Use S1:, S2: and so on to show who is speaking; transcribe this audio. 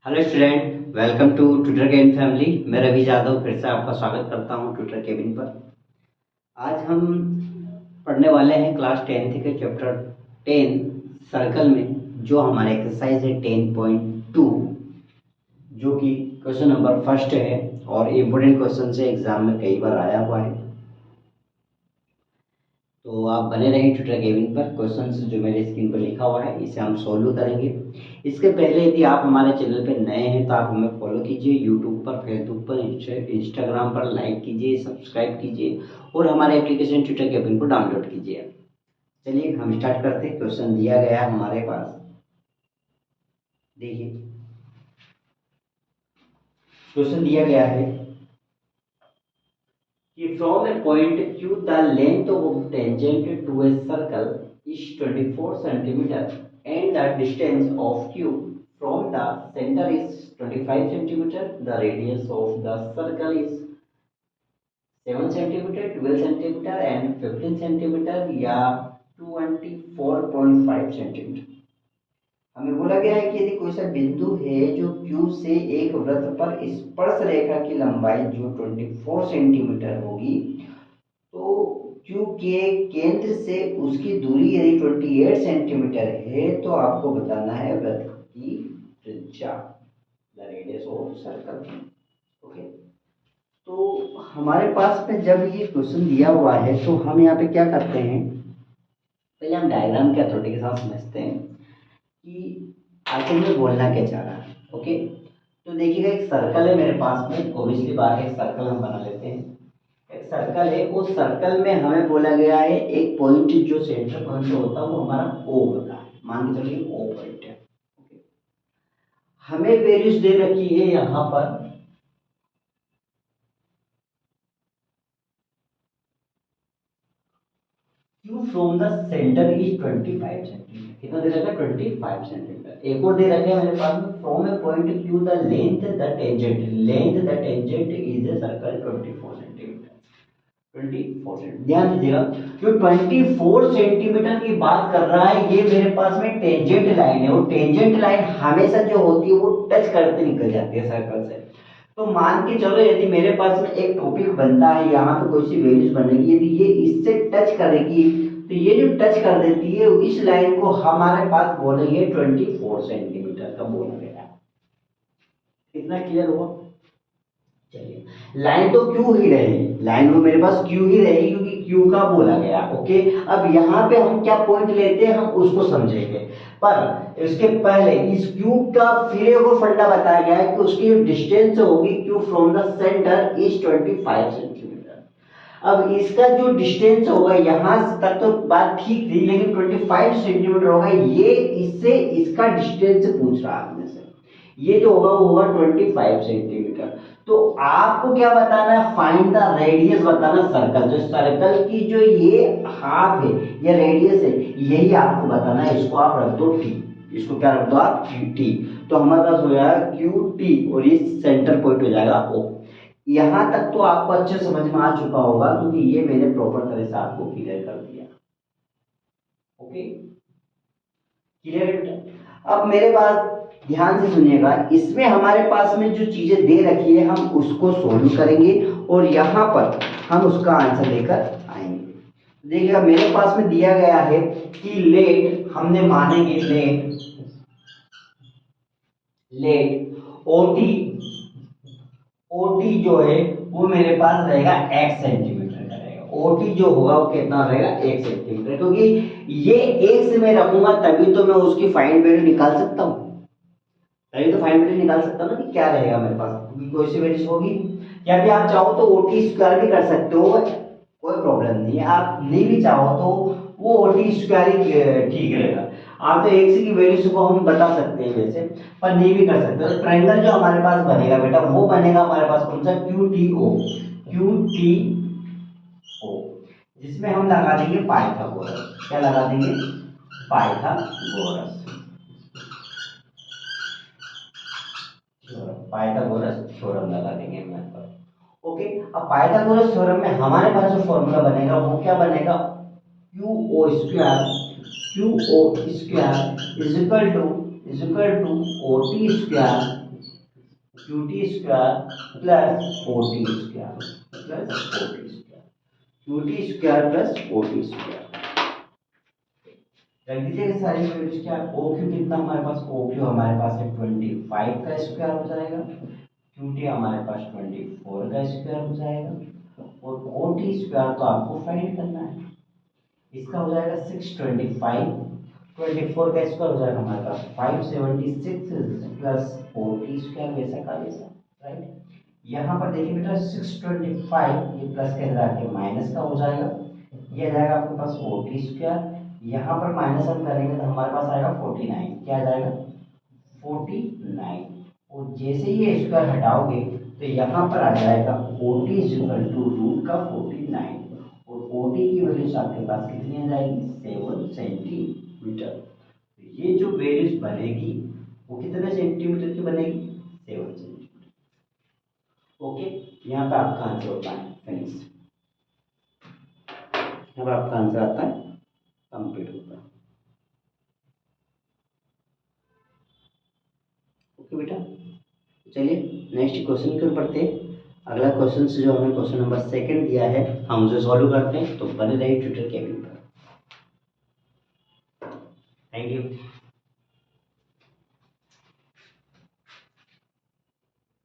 S1: Hello student, welcome to tutor cabin family. मैं रवि यादव फिर से आपका स्वागत करता हूं ट्यूटर केबिन पर। आज हम पढ़ने वाले हैं क्लास 10th के चैप्टर 10 सर्कल में, जो हमारे एक्सरसाइज है 10.2, जो कि क्वेश्चन नंबर फर्स्ट है और इम्पोर्टेंट क्वेश्चन से एग्जाम में कई बार आया हुआ है। तो आप बने रहें ट्यूटर केबिन पर। क्वेश्चन जो मेरे स्क्रीन पर लिखा हुआ है इसे हम सॉल्व करेंगे। इसके पहले यदि आप हमारे चैनल पर नए हैं तो आप हमें फॉलो कीजिए, यूट्यूब पर, फेसबुक पर, इंस्टाग्राम पर लाइक कीजिए, सब्सक्राइब कीजिए और हमारे एप्लीकेशन ट्यूटर केबिन को डाउनलोड कीजिए। चलिए हम स्टार्ट करते हैं। क्वेश्चन दिया गया है हमारे पास, देखिए क्वेश्चन दिया गया है कि from a point Q the length of tangent to a circle is 24 centimeter and the distance of Q from the center is 25 centimeter. The radius of the circle is 7 centimeter, 12 centimeter and 15 centimeter या 24.5 centimeter। हमें बोला गया है कि यदि कोई सा बिंदु है जो Q से एक वृत्त पर स्पर्श रेखा की लंबाई जो 24 सेंटीमीटर होगी, तो Q के केंद्र से उसकी दूरी यदि 28 सेंटीमीटर है तो आपको बताना है वृत्त की त्रिज्या, the radius of circle. Okay, तो हमारे पास में जब ये क्वेश्चन दिया हुआ है तो हम यहाँ पे क्या करते हैं, पहले हम डायग्राम के अथॉरिटी के साथ समझते हैं कि आखिर में बोलना क्या चाह रहा है। ओके, तो देखिएगा एक सर्कल है मेरे पास में, ऑब्वियसली बात है एक सर्कल हम बना लेते हैं। एक सर्कल है, उस सर्कल में हमें बोला गया है एक पॉइंट जो सेंटर पॉइंट होता है वो हमारा ओ होता है, मान के चलिए ओ पॉइंट है। हमें वैल्यूज दे रखी है यहां पर Q from the centre is 25 centimetre. कितना दे रखा है? 25 सेंटीमीटर। एक और दे रखा है मेरे पास में from A point Q the length the tangent is a circle 24 centimetre. 24 centimetre, ध्यान दीजिएगा, जो 24 सेंटीमीटर की बात कर रहा है ये मेरे पास में टेंजेंट लाइन है। और टेंजेंट लाइन हमेशा जो होती है वो टच करते निकल जाती है सर्कल से। तो मान के चलो यदि मेरे पास में एक टॉपिक बनता है, यहाँ पे कोई सी वैल्यूज बनेगी, यदि ये इससे टच करेगी तो ये जो टच कर देती है इस लाइन को हमारे पास बोलेंगे 24 सेंटीमीटर का बोला गया। कितना क्लियर हुआ? चलिए, लाइन तो क्यू ही रहेगी, लाइन वो मेरे पास क्यू ही रहेगी क्योंकि क्यू का बोला गया। ओके, अब यहाँ पे हम क्या पॉइंट लेते हैं हम उसको समझेंगे, पर इसके पहले इस क्यू का फिर एक और फंडा बताया गया है कि उसकी डिस्टेंस होगी Q from the centre is 25 centimetre. अब इसका जो डिस्टेंस होगा यहां तक तो बात ठीक थी, लेकिन 25 सेंटीमीटर होगा, ये इससे इसका डिस्टेंस पूछ रहा है से, ये जो होगा वो होगा 25 सेंटीमीटर। तो आपको क्या बताना है? फाइंड द रेडियस बताना सर्कल, जो सर्कल की जो ये हाफ है या रेडियस है यही आपको बताना है। इसको आप रख दो टी, इसको क्या रख दो आप? टी। तो हमारे पास हो जाएगा क्यू टी और ये सेंटर पॉइंट हो जाएगा ओ। यहां तक तो आपको अच्छे समझ में आ चुका होगा क्योंकि ये मैंने प्रॉपर तरह से आपको क्लियर कर दिया। Okay, clear? अब मेरे पास ध्यान से सुनिएगा, इसमें हमारे पास में जो चीजें दे रखी है हम उसको सोल्व करेंगे और यहाँ पर हम उसका आंसर लेकर आएंगे। देखिएगा मेरे पास में दिया गया है कि लेट, हमने मानेंगे लेट ओटी, ओटी जो है वो मेरे पास रहेगा x सेंटीमीटर का रहेगा। ओटी जो होगा वो कितना रहेगा? 1 सेंटीमीटर, क्योंकि ये x में रखूंगा तभी तो मैं उसकी फाइंड वैल्यू निकाल सकता हूँ, तभी तो फाइंड वैल्यू निकाल सकता हूँ ना कि क्या रहेगा मेरे पास, क्योंकि कोई सी वैल्यू होगी। या फिर आप चाहो तो ओटी स्क्वायर भी कर सकते हो, कोई प्रॉब्लम नहीं है। आप नहीं भी चाहो तो वो ओटी स्क्वायर ही ठीक रहेगा। आप तो एक्स की वैल्यू को हम बता सकते हैं वैसे, पर नहीं भी कर सकते। तो ट्रायंगल जो हमारे पास बनेगा बेटा वो बनेगा हमारे पास कौन सा? Q T O, Q T O, जिसमें हम लगा देंगे पाइथागोरस। क्या लगा देंगे? पाइथागोरस, पाइथागोरस थ्योरम लगा देंगे हम यहाँ पर। ओके, अब पाइथागोरस थ्योरम में हमारे पास जो फॉर्मूला बनेगा वो क्या बनेगा? Q O square, Q O square is equal to O T square Q T square plus O T square plus O T square, Q T square plus O T square. रख दीजिएगा सारी values क्या, O Q कितना हमारे पास, O Q हमारे पास है 25 का square हो जाएगा, क्यू टी हमारे पास 24 का स्क्वायर हो जाएगा, और ओ टी स्क्वायर तो आपको फाइंड करना है, इसका हो जाएगा 625, 24 का स्क्वायर हो जाएगा हमारे पास 576 प्लस ओ टी स्क्वायर, वैसा का वैसा, राइट। यहाँ पर देखिए बेटा 625 ये प्लस के अंदर आके माइनस का हो जाएगा, ये आ जाएगा आपके पास ओ टी स्क्वायर, यहाँ पर माइनस हम करेंगे तो हमारे पास आएगा 49, क्या आ जाएगा 49, और जैसे ही ये स्क्वायर हटाओगे तो यहाँ पर आ जाएगा O T is equal to root का 49, और ओ टी की वैल्यूज आपके पास कितनी आ जाएगी 7 सेंटीमीटर। तो ये जो वैल्यूज बनेगी वो कितने सेंटीमीटर की बनेगी 7 सेंटीमीटर। ओके, यहाँ पे आपका आंसर होता है फिनिश, अब आपका आंसर आता है कंप्लीट होता है। ओके बेटा, चलिए नेक्स्ट क्वेश्चन की ओर बढ़ते हैं। अगला क्वेश्चन से जो हमें क्वेश्चन नंबर 2 दिया है हम उसे सॉल्व करते हैं, तो बने रहिए ट्विटर केबिन पर। Thank you.